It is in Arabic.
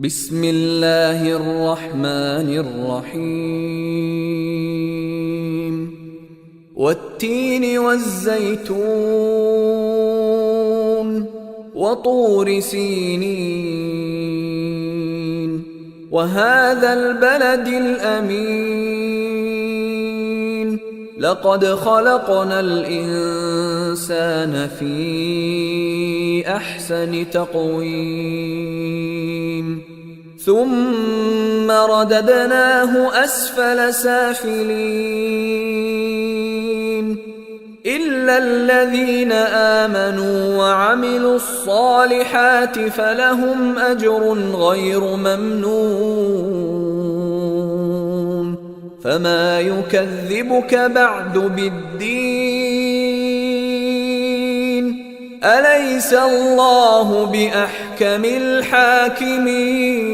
بسم الله الرحمن الرحيم والتين والزيتون وطور سينين وهذا البلد الأمين لقد خلقنا الإنسان في أحسن تقويم ثم رددناه أسفل سافلين إلا الذين آمنوا وعملوا الصالحات فلهم أجر غير ممنون فما يكذبك بعد بالدين أليس الله بأحكم الحاكمين